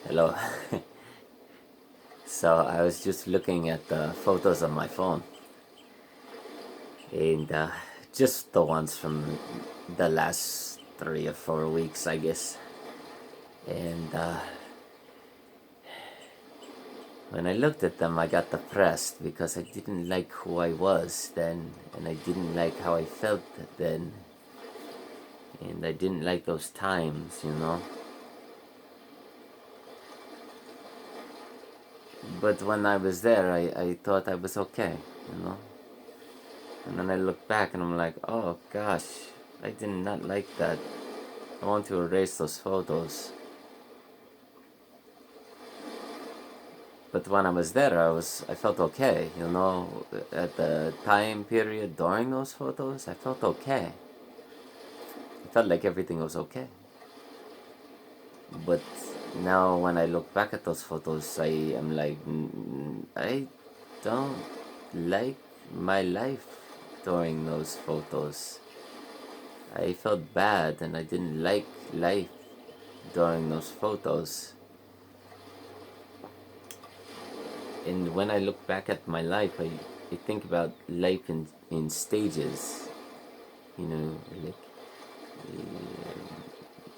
Hello. So I was just looking at the photos on my phone, and just the ones from the last 3 or 4 weeks, I guess. And when I looked at them, I got depressed because I didn't like who I was then, and I didn't like how I felt then, and I didn't like those times. But when I was there, I thought I was okay. And then I look back and I'm like, oh gosh, I did not like that. I want to erase those photos. But when I was there, I felt okay. At the time period during those photos, I felt okay. I felt like everything was okay. But now when I look back at those photos, I am like, I don't like my life during those photos. I felt bad and I didn't like life during those photos. And when I look back at my life, I think about life in stages, like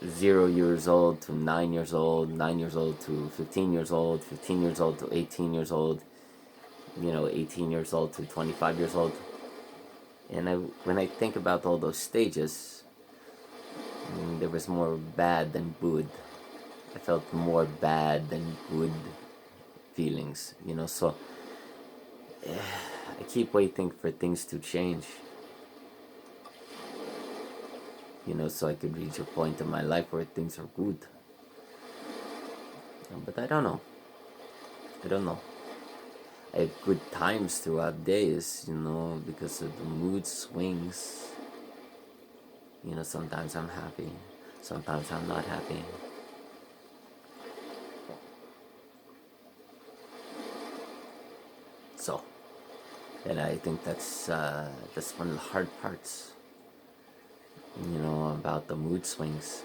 0 years old to 9 years old, 9 years old to 15 years old, 15 years old to 18 years old, 18 years old to 25 years old. And when I think about all those stages, there was more bad than good. I felt more bad than good feelings. So I keep waiting for things to change, so I could reach a point in my life where things are good. But I don't know. I don't know. I have good times throughout days, because of the mood swings. Sometimes I'm happy, sometimes I'm not happy. So, and I think that's one of the hard parts, about the mood swings.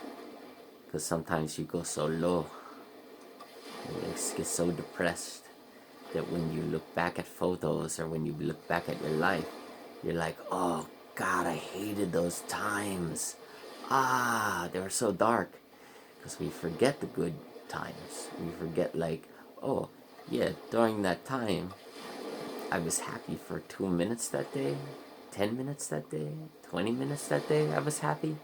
Because sometimes you go so low, you get so depressed that when you look back at photos or when you look back at your life, you're like, oh God, I hated those times. They were so dark. Because we forget the good times. We forget, like, oh, yeah, during that time, I was happy for 2 minutes that day, 10 minutes that day, 20 minutes that day, I was happy.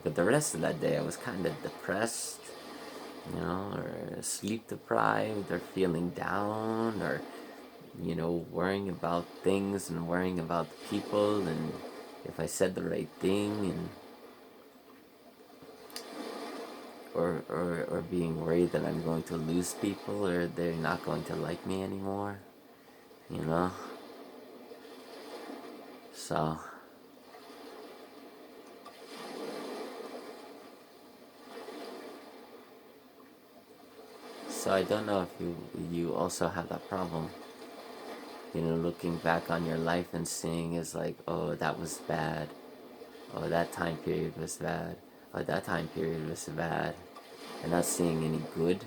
But the rest of that day, I was kind of depressed, or sleep deprived, or feeling down, or worrying about things and worrying about people and if I said the right thing, and or being worried that I'm going to lose people or they're not going to like me anymore. So I don't know if you also have that problem. Looking back on your life and seeing is like, oh, that was bad. Oh, that time period was bad. Oh, that time period was bad. And not seeing any good.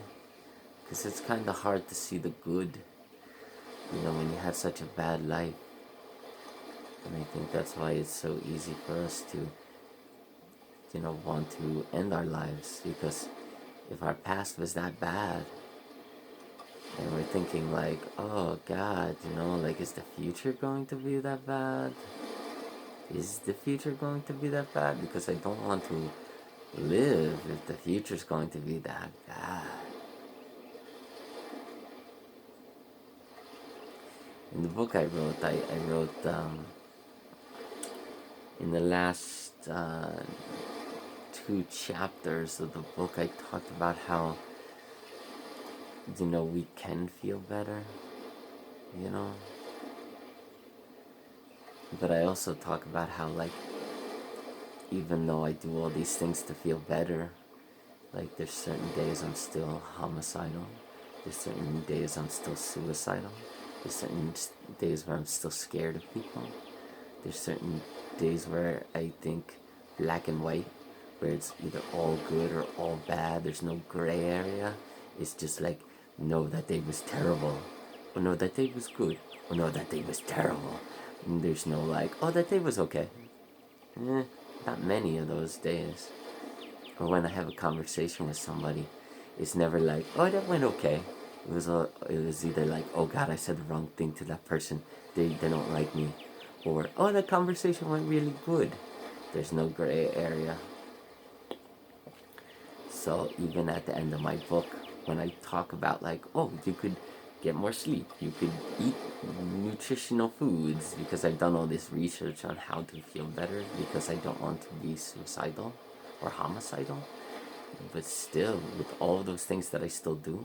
Because it's kind of hard to see the good, when you have such a bad life. And I think that's why it's so easy for us to, want to end our lives. Because if our past was that bad, and we're thinking like, oh God, like, is the future going to be that bad? Is the future going to be that bad? Because I don't want to live if the future's going to be that bad. In the book I wrote in the last 2 chapters of the book, I talked about how, we can feel better. But I also talk about how, like, even though I do all these things to feel better, like, there's certain days I'm still homicidal, there's certain days I'm still suicidal, there's certain days where I'm still scared of people, there's certain days where I think black and white, where it's either all good or all bad, there's no gray area, It's just like, no, that day was terrible. Oh no, that day was good. Oh no, that day was terrible. And there's no like, oh, that day was okay. Not many of those days. Or when I have a conversation with somebody, it's never like, oh, that went okay. It was either like, oh God, I said the wrong thing to that person. They don't like me. Or, oh, the conversation went really good. There's no gray area. So even at the end of my book, when I talk about like, oh, you could get more sleep, you could eat nutritional foods, because I've done all this research on how to feel better, because I don't want to be suicidal or homicidal. But still, with all those things that I still do,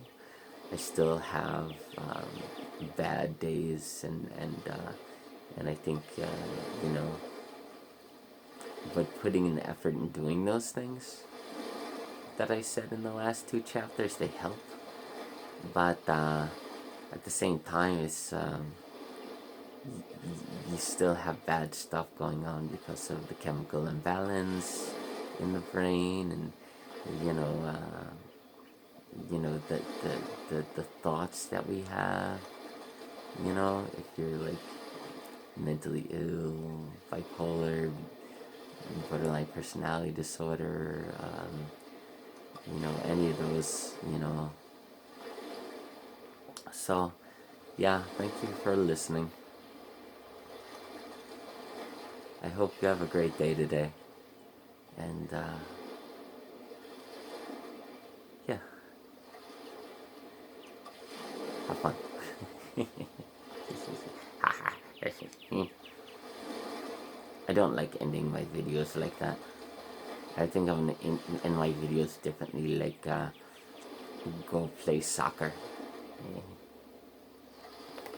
I still have bad days, and I think you know, but putting in the effort in doing those things that I said in the last two chapters, they help. But at the same time, it's you still have bad stuff going on because of the chemical imbalance in the brain, and you know, the thoughts that we have. You know, if you're like mentally ill, bipolar, borderline personality disorder, you know, any of those, you know. So, yeah, thank you for listening. I hope you have a great day today. And, yeah, have fun. I don't like ending my videos like that. I think I'm gonna end my videos differently, like go play soccer.